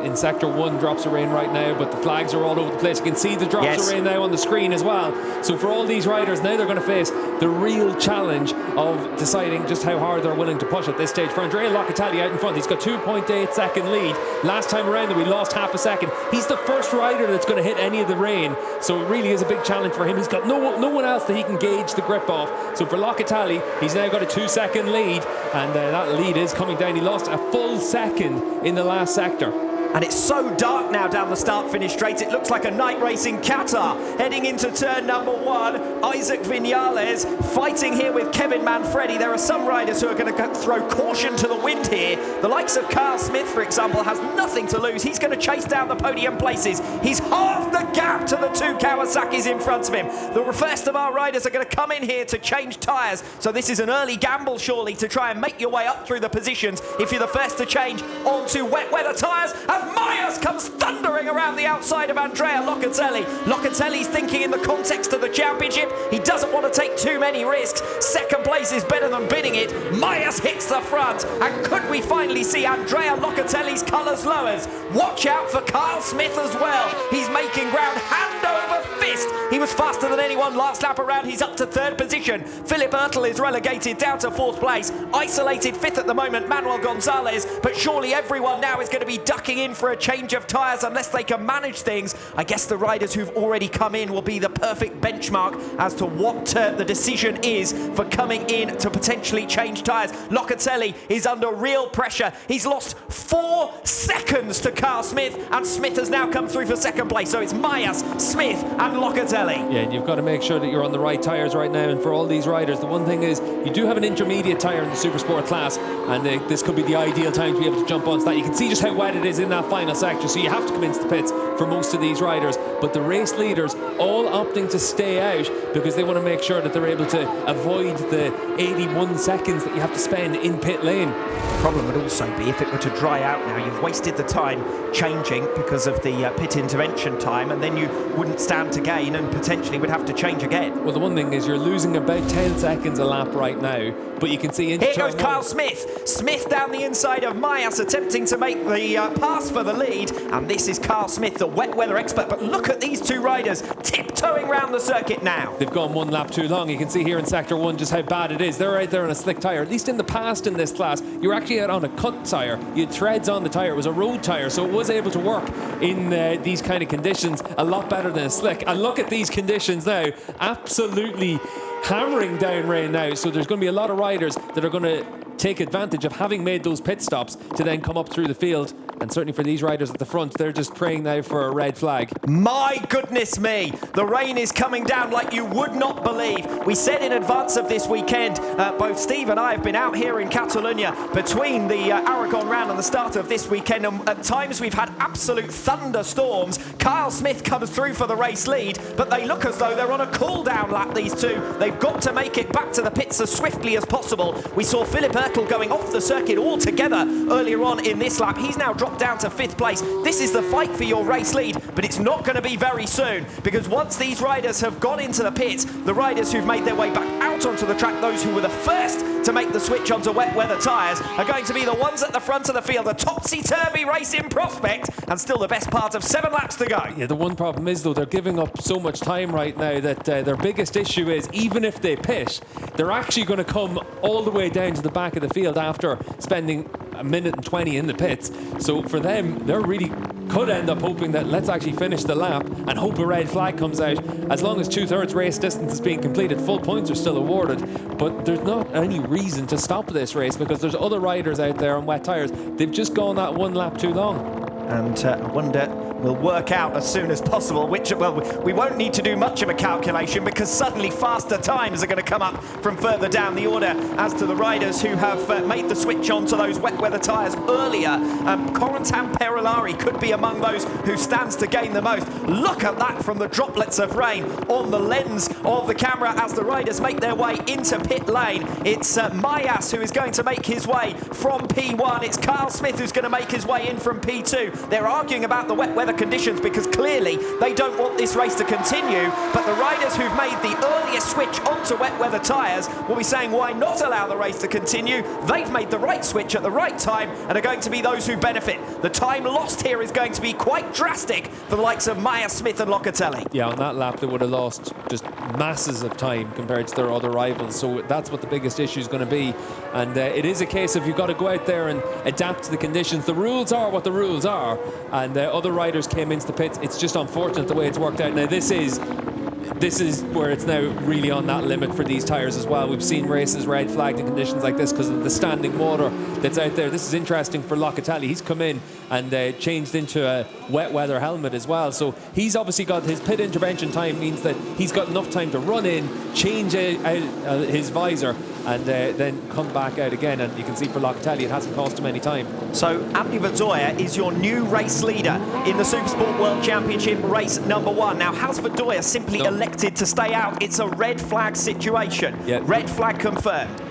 in Sector 1 drops of rain right now, but the flags are all over the place. You can see the drops of rain now on the screen as well. So for all these riders, now they're going to face the real challenge of deciding just how hard they're willing to push at this stage. For Andrea Locatelli out in front, he's got 2.8 second lead. Last time around we lost half a second. He's the first rider that's going to hit any of the rain, so it really is a big challenge for him. He's got no one else that he can gauge the grip off. So for Locatelli, he's now got a 2-second lead, and that lead is coming down. He lost a full second in the last sector. And it's so dark now down the start-finish straight. It looks like a night race in Qatar. Heading into turn number 1, Isaac Viñales fighting here with Kevin Manfredi. There are some riders who are going to throw caution to the wind here. The likes of Carl Smith, for example, has nothing to lose. He's going to chase down the podium places. He's half the gap to the 2 Kawasaki's in front of him. The first of our riders are going to come in here to change tyres. So this is an early gamble, surely, to try and make your way up through the positions if you're the first to change onto wet weather tyres. Myers comes thundering around the outside of Andrea Locatelli. Locatelli's thinking in the context of the championship. He doesn't want to take too many risks. Second place is better than bidding it. Myers hits the front. And could we finally see Andrea Locatelli's colours lowers? Watch out for Carl Smith as well. He's making ground hand over fist. He was faster than anyone last lap around. He's up to 3rd position. Philip Ertl is relegated down to 4th place. Isolated 5th at the moment, Manuel Gonzalez. But surely everyone now is going to be ducking in for a change of tyres unless they can manage things. I guess the riders who've already come in will be the perfect benchmark as to what the decision is for coming in to potentially change tyres. Locatelli is under real pressure. He's lost 4 seconds to Carl Smith, and Smith has now come through for 2nd place. So it's Myers, Smith and Locatelli. Yeah, and you've got to make sure that you're on the right tyres right now. And for all these riders, the one thing is you do have an intermediate tyre in the Supersport class, and this could be the ideal time to be able to jump onto that. You can see just how wet it is in that final sector, so you have to come into the pits for most of these riders. But the race leaders all opting to stay out because they want to make sure that they're able to avoid the 81 seconds that you have to spend in pit lane. The problem would also be if it were to dry out now. You've wasted the time changing because of the pit intervention time, and then you wouldn't stand to gain and potentially would have to change again. Well, the one thing is you're losing about 10 seconds a lap right now, but you can see into here goes Carl Smith. Smith down the inside of Myers, attempting to make the pass for the lead, and this is Carl Smith, the wet weather expert. But look at these 2 riders tiptoeing around the circuit now. They've gone 1 lap too long. You can see here in Sector 1 just how bad it is. They're out there on a slick tyre. At least in the past in this class, you were actually out on a cut tyre. You had threads on the tyre. It was a road tyre, so it was able to work in these kind of conditions a lot better than a slick. And look at these conditions now. Absolutely hammering down rain now. So there's going to be a lot of riders that are going to take advantage of having made those pit stops to then come up through the field. And certainly for these riders at the front, they're just praying now for a red flag. My goodness me, the rain is coming down like you would not believe. We said in advance of this weekend, both Steve and I have been out here in Catalunya between the Aragon round and the start of this weekend, and at times we've had absolute thunderstorms. Kyle Smith comes through for the race lead, but they look as though they're on a cool-down lap, these 2. They've got to make it back to the pits as swiftly as possible. We saw Philip Ertl going off the circuit altogether earlier on in this lap. He's now dropped down to 5th place. This is the fight for your race lead, but it's not going to be very soon, because once these riders have gone into the pits, the riders who've made their way back out onto the track, those who were the first to make the switch onto wet weather tyres, are going to be the ones at the front of the field. A topsy-turvy race in prospect, and still the best part of 7 laps to go. Yeah, the one problem is, though, they're giving up so much time right now that their biggest issue is, even if they pit, they're actually going to come all the way down to the back of the field after spending 1:20 in the pits. So for them, they're really could end up hoping that let's actually finish the lap and hope a red flag comes out. As long as 2/3 race distance is being completed, full points are still awarded. But there's not any reason to stop this race, because there's other riders out there on wet tyres. They've just gone that 1 lap too long. And I wonder, we'll work out as soon as possible which, well, we won't need to do much of a calculation, because suddenly faster times are going to come up from further down the order as to the riders who have made the switch onto those wet weather tyres earlier. Corentin Perolari could be among those who stands to gain the most. Look at that from the droplets of rain on the lens of the camera as the riders make their way into pit lane. It's Myas who is going to make his way from P1. It's Carl Smith who's going to make his way in from P2. They're arguing about the wet weather weather conditions, because clearly they don't want this race to continue. But the riders who've made the earliest switch onto wet weather tyres will be saying, why not allow the race to continue? They've made the right switch at the right time and are going to be those who benefit. The time lost here is going to be quite drastic for the likes of Meyer, Smith and Locatelli. Yeah, on that lap they would have lost just masses of time compared to their other rivals, so that's what the biggest issue is going to be. And it is a case of you've got to go out there and adapt to the conditions. The rules are what the rules are, and other riders came into the pits. It's just unfortunate the way it's worked out. Now this is where it's now really on that limit for these tyres as well. We've seen races red flagged in conditions like this because of the standing water that's out there. This is interesting for Locatelli. He's come in and changed into a wet weather helmet as well. So he's obviously got his pit intervention time, means that he's got enough time to run in, change out his visor, and then come back out again. And you can see for Locatelli, it hasn't cost him any time. So Abdi Verdoya is your new race leader in the Supersport World Championship race number 1. Now, has Verdoya simply elected to stay out? It's a red flag situation. Yeah. Red flag confirmed.